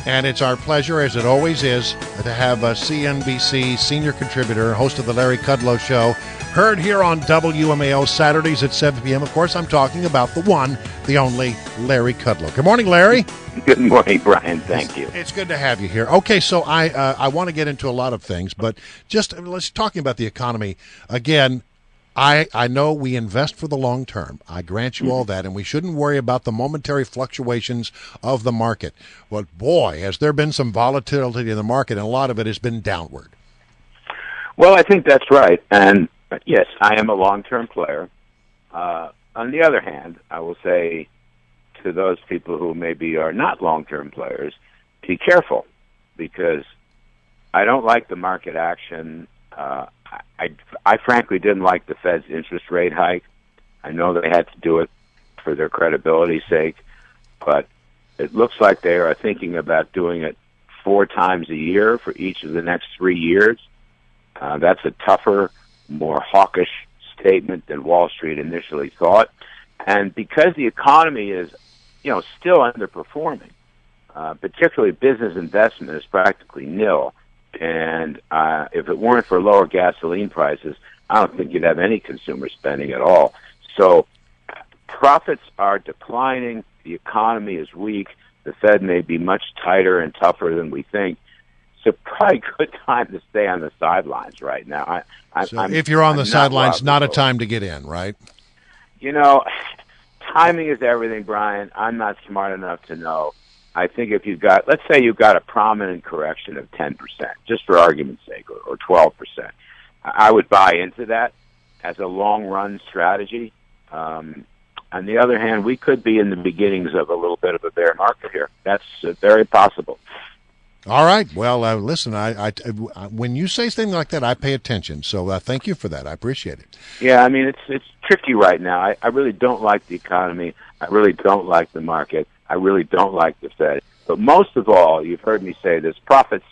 And it's our pleasure, as it always is, to have a CNBC senior contributor, host of the Larry Kudlow Show, heard here on WMAL Saturdays at 7 p.m. Of course, I'm talking about the one, the only Larry Kudlow. Good morning, Larry. Good morning, Brian. Thank you. It's good to have you here. Okay, so I want to get into a lot of things, but just let's talking about the economy again. I know we invest for the long term. I grant you all that, and we shouldn't worry about the momentary fluctuations of the market. But boy, has there been some volatility in the market, and a lot of it has been downward. Well, I think that's right. And yes, I am a long-term player. On the other hand, I will say to those people who maybe are not long-term players, be careful, because I don't like the market action. I frankly didn't like the Fed's interest rate hike. I know they had to do it for their credibility's sake, but it looks like they are thinking about doing it 4 times a year for each of the next 3 years. That's a tougher, more hawkish statement than Wall Street initially thought. And because the economy is, still underperforming, particularly business investment is practically nil. And if it weren't for lower gasoline prices, I don't think you'd have any consumer spending at all. So profits are declining. The economy is weak. The Fed may be much tighter and tougher than we think. So probably a good time to stay on the sidelines right now. If you're on the sidelines, not a time to get in, right? Timing is everything, Brian. I'm not smart enough to know. I think if let's say you've got a prominent correction of 10%, just for argument's sake, or 12%, I would buy into that as a long-run strategy. On the other hand, we could be in the beginnings of a little bit of a bear market here. That's very possible. All right. Well, listen, I when you say something like that, I pay attention. So thank you for that. I appreciate it. Yeah, I mean, it's tricky right now. I really don't like the economy. I really don't like the market. I really don't like the Fed. But most of all, you've heard me say this, profits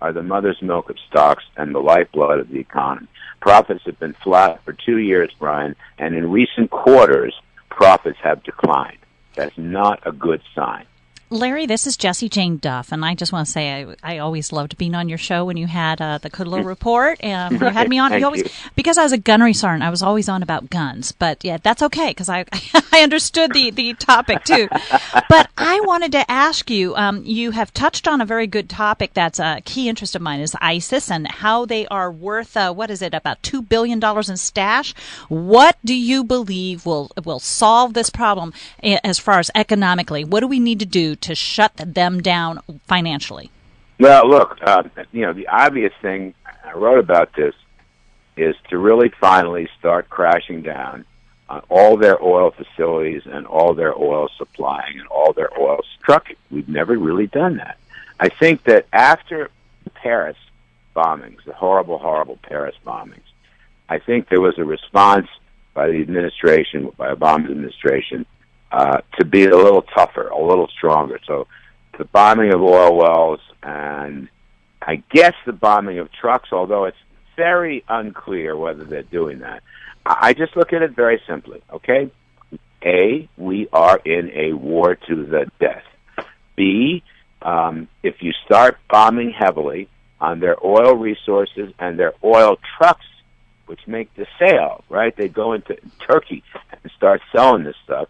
are the mother's milk of stocks and the lifeblood of the economy. Profits have been flat for 2 years, Brian, and in recent quarters, profits have declined. That's not a good sign. Larry, this is Jessie Jane Duff, and I just want to say I always loved being on your show when you had the Kudlow Report, and you had me on. Because I was a gunnery sergeant, I was always on about guns. But yeah, that's okay because I understood the topic too. But I wanted to ask you, you have touched on a very good topic that's a key interest of mine is ISIS and how they are worth about $2 billion in stash. What do you believe will solve this problem as far as economically? What do we need to do to shut them down financially? Well, look, the obvious thing, I wrote about this, is to really finally start crashing down on all their oil facilities and all their oil supplying and all their oil trucking. We've never really done that. I think that after the Paris bombings, the horrible, horrible Paris bombings, I think there was a response by the administration, by Obama's administration, to be a little tougher, a little stronger. So the bombing of oil wells and I guess the bombing of trucks, although it's very unclear whether they're doing that. I just look at it very simply, okay? A, we are in a war to the death. B, if you start bombing heavily on their oil resources and their oil trucks, which make the sale, right? They go into Turkey and start selling this stuff.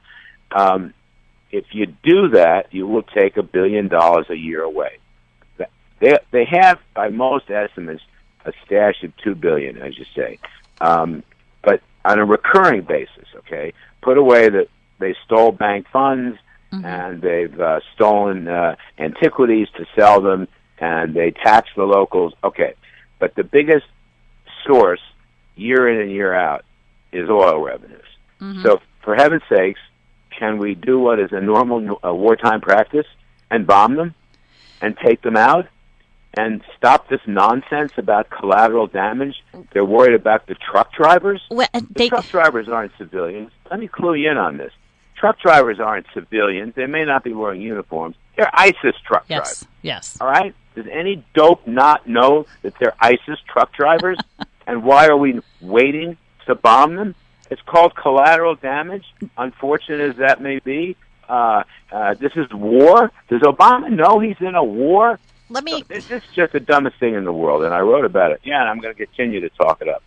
If you do that, you will take $1 billion a year away. They have, by most estimates, a stash of $2 billion, as you say. But on a recurring basis, okay, put away that they stole bank funds and they've stolen antiquities to sell them, and they tax the locals. Okay, but the biggest source, year in and year out, is oil revenues. So, for heaven's sakes, can we do what is a normal wartime practice and bomb them and take them out and stop this nonsense about collateral damage? They're worried about the truck drivers. The truck drivers aren't civilians. Let me clue you in on this. Truck drivers aren't civilians. They may not be wearing uniforms. They're ISIS truck drivers. Yes. All right? Does any dope not know that they're ISIS truck drivers? And why are we waiting to bomb them? It's called collateral damage, unfortunate as that may be. This is war. Does Obama know he's in a war? This is just the dumbest thing in the world, and I wrote about it. Yeah, and I'm going to continue to talk it up.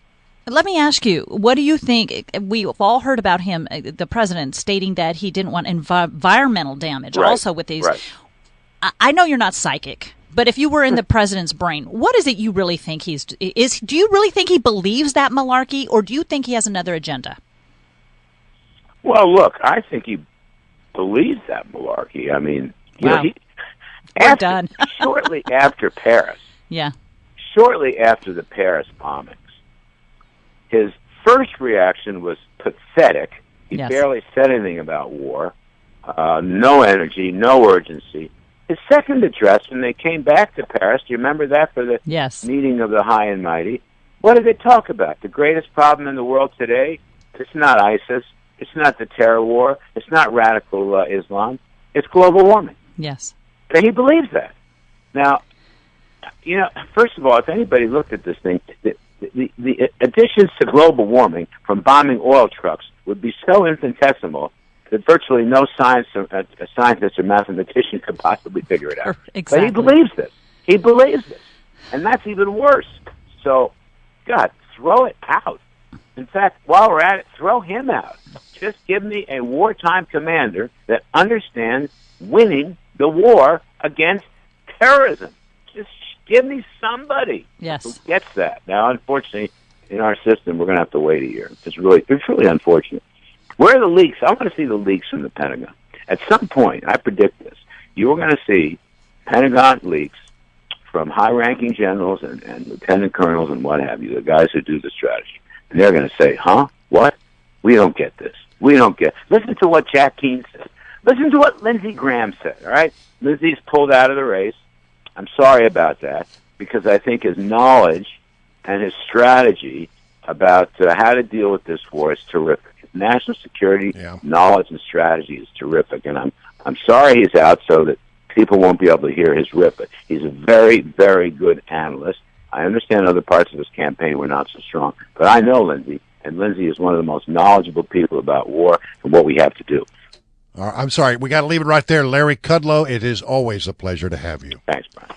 Let me ask you, what do you think? We've all heard about him, the president, stating that he didn't want environmental damage also with these. Right. I know you're not psychic, but if you were in the president's brain, what is it you really think do you really think he believes that malarkey, or do you think he has another agenda? Well, look, I think he believes that malarkey. I mean, wow. We're done. Shortly after Paris. Yeah. Shortly after the Paris bombings, his first reaction was pathetic. He barely said anything about war. No energy, no urgency. His second address, when they came back to Paris, do you remember that for the meeting of the high and mighty? What did they talk about? The greatest problem in the world today? It's not ISIS. It's not the terror war. It's not radical Islam. It's global warming. Yes. And he believes that. Now, first of all, if anybody looked at this thing, the additions to global warming from bombing oil trucks would be so infinitesimal that virtually no scientist or mathematician could possibly figure it out. Exactly. But he believes this. He believes this. And that's even worse. So, God, throw it out. In fact, while we're at it, throw him out. Just give me a wartime commander that understands winning the war against terrorism. Just give me somebody who gets that. Now, unfortunately, in our system, we're going to have to wait a year. It's really unfortunate. Where are the leaks? I want to see the leaks from the Pentagon. At some point, I predict this, you're going to see Pentagon leaks from high-ranking generals and lieutenant colonels and what have you, the guys who do the strategy. And they're going to say, huh? What? We don't get this. We don't get. Listen to what Jack Keane said. Listen to what Lindsey Graham said, all right? Lindsey's pulled out of the race. I'm sorry about that, because I think his knowledge and his strategy about how to deal with this war is terrific. His national security knowledge and strategy is terrific, and I'm sorry he's out so that people won't be able to hear his rip. But he's a very, very good analyst. I understand other parts of his campaign were not so strong, but I know Lindsey, and Lindsey is one of the most knowledgeable people about war and what we have to do. I'm sorry, we got to leave it right there. Larry Kudlow, it is always a pleasure to have you. Thanks, Brian.